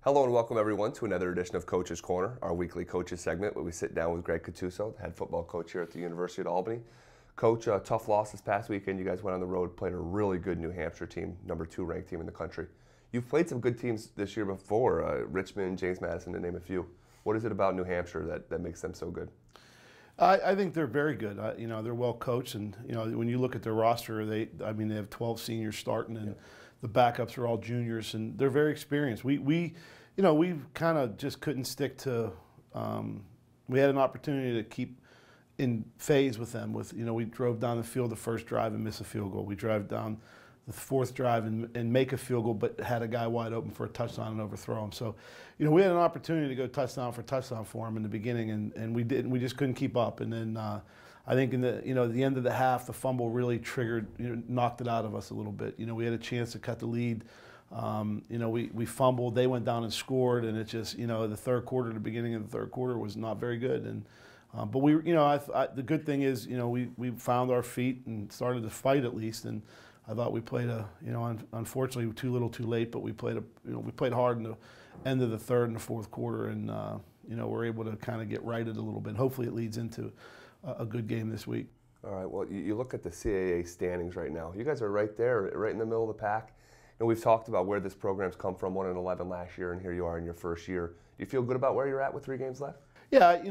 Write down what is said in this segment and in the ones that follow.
Hello and welcome everyone to another edition of Coach's Corner, our weekly coaches segment where we sit down with Gattuso, the head football coach here at the University of Albany. Coach, tough loss this past weekend. You guys went on the road, played a really good New Hampshire team, #2 ranked team in the country. You've played some good teams this year before, Richmond, James Madison, to name a few. What is it about New Hampshire that makes them so good? I think they're very good. They're well coached, and when you look at their roster, they have 12 seniors starting, and the backups are all juniors, and they're very experienced. We kind of just couldn't stick to. We had an opportunity to keep in phase with them. We drove down the field the first drive and missed a field goal. We drive down the fourth drive and make a field goal, but had a guy wide open for a touchdown and overthrow him. So, we had an opportunity to go touchdown for him in the beginning, and we didn't. We just couldn't keep up. And then I think in the the end of the half, the fumble really triggered, knocked it out of us a little bit. We had a chance to cut the lead. We fumbled. They went down and scored, and it just the third quarter, the beginning of the third quarter was not very good. And but we the good thing is we found our feet and started to fight at least. And I thought we played unfortunately too little, too late, but we played we played hard in the end of the third and the fourth quarter, and we're able to kind of get righted a little bit. Hopefully, it leads into a good game this week. All right. Well, you look at the CAA standings right now. You guys are right there, right in the middle of the pack. And we've talked about where this program's come from, 1-11 last year, and here you are in your first year. Do you feel good about where you're at with 3 games left? Yeah,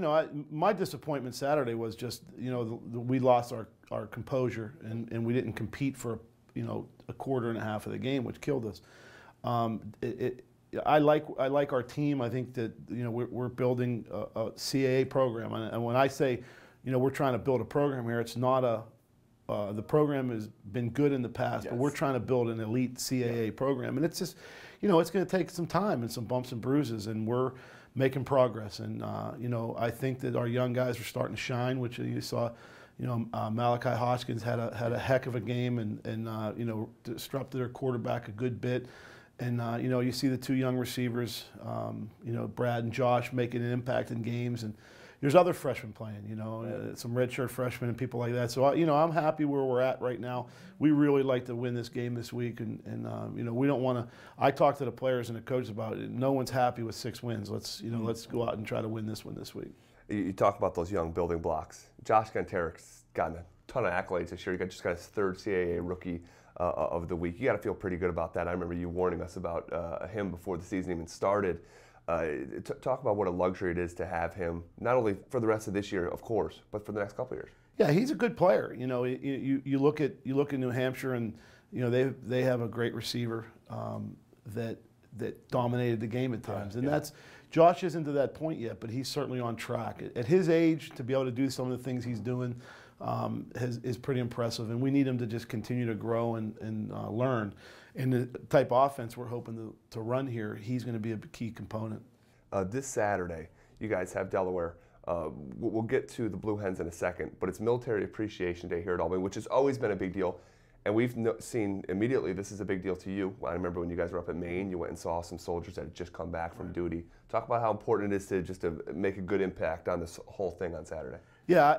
my disappointment Saturday was just, we lost our composure and we didn't compete for, a quarter and a half of the game, which killed us. I like our team. I think that, we're building a CAA program. And when I say, we're trying to build a program here, it's not the program has been good in the past, but we're trying to build an elite CAA program. And it's just, it's going to take some time and some bumps and bruises, and we're making progress. And, I think that our young guys are starting to shine, which you saw, Malachi Hoskins had a heck of a game and disrupted their quarterback a good bit. And, you see the 2 young receivers, Brad and Josh making an impact in games. And there's other freshmen playing, some redshirt freshmen and people like that. So, I'm happy where we're at right now. We really like to win this game this week, and we don't want to. I talked to the players and the coaches about it. No one's happy with 6 wins. Let's go out and try to win this one this week. You talk about those young building blocks. Josh Ganteric's gotten a ton of accolades this year. He just got his 3rd CAA Rookie of the Week. You got to feel pretty good about that. I remember you warning us about him before the season even started. Talk about what a luxury it is to have him, not only for the rest of this year, of course, but for the next couple of years. Yeah, he's a good player. You look at New Hampshire, and they have a great receiver that dominated the game at times, and that's Josh isn't to that point yet, but he's certainly on track. At his age, to be able to do some of the things he's doing is pretty impressive, and we need him to just continue to grow and learn. And the type of offense we're hoping to run here, he's going to be a key component. This Saturday, you guys have Delaware. We'll get to the Blue Hens in a second, but it's Military Appreciation Day here at Albany, which has always been a big deal. And we've seen immediately this is a big deal to you. I remember when you guys were up at Maine, you went and saw some soldiers that had just come back from duty. Talk about how important it is to make a good impact on this whole thing on Saturday. Yeah,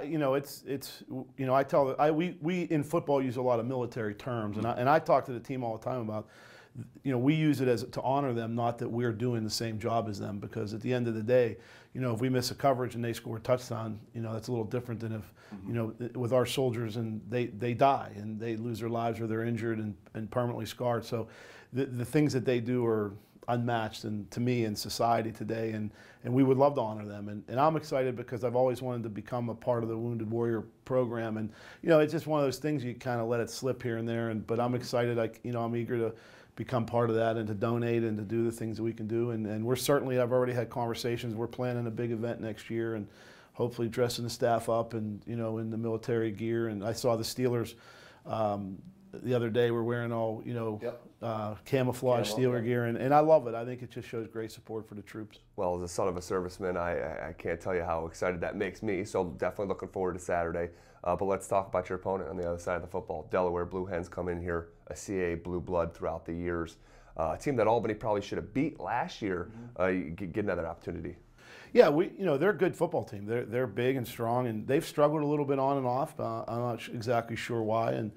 we in football use a lot of military terms, and I talk to the team all the time about, we use it as to honor them, not that we're doing the same job as them, because at the end of the day, if we miss a coverage and they score a touchdown, that's a little different than if, with our soldiers and they die and they lose their lives or they're injured and permanently scarred. So the things that they do are unmatched to me in society today, and we would love to honor them. And I'm excited because I've always wanted to become a part of the Wounded Warrior program, and it's just one of those things you kind of let it slip here and there. But I'm excited. I'm eager to become part of that and to donate and to do the things that we can do. And we're certainly, I've already had conversations. We're planning a big event next year, and hopefully dressing the staff up and in the military gear. And I saw the Steelers the other day were wearing all camouflage Steeler gear, and I love it. I think it just shows great support for the troops. Well, as a son of a serviceman, I can't tell you how excited that makes me, so definitely looking forward to Saturday. But let's talk about your opponent on the other side of the football. Delaware Blue Hens come in here, a CAA blue blood throughout the years. A team that Albany probably should have beat last year, get another opportunity. Yeah, they're a good football team. They're big and strong, and they've struggled a little bit on and off. I'm not exactly sure why, and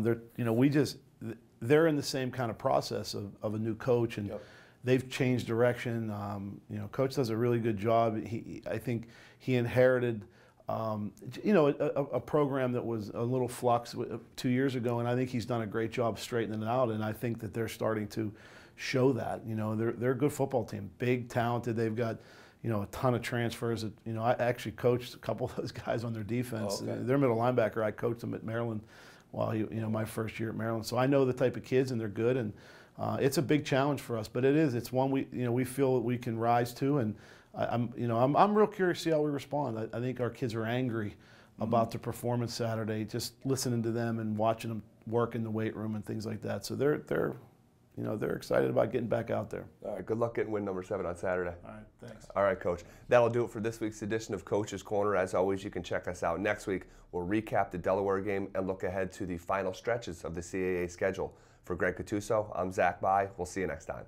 they're in the same kind of process of a new coach, and they've changed direction. You know, Coach does a really good job. I think he inherited, you know, a program that was a little flux 2 years ago, and I think he's done a great job straightening it out. And I think that they're starting to show that. You know, they're a good football team, big, talented. They've got, you know, a ton of transfers. You know, I actually coached a couple of those guys on their defense. Oh, okay. Their middle linebacker, I coached them at Maryland while you know, my first year at Maryland. So I know the type of kids, and they're good. And it's a big challenge for us, but it's one we feel that we can rise to. And I'm real curious to see how we respond. I think our kids are angry about the performance Saturday, just listening to them and watching them work in the weight room and things like that. So they're excited about getting back out there. All right, good luck getting win number 7 on Saturday. All right, thanks. All right, Coach. That'll do it for this week's edition of Coach's Corner. As always, you can check us out next week. We'll recap the Delaware game and look ahead to the final stretches of the CAA schedule. For Greg Gattuso, I'm Zach Bai. We'll see you next time.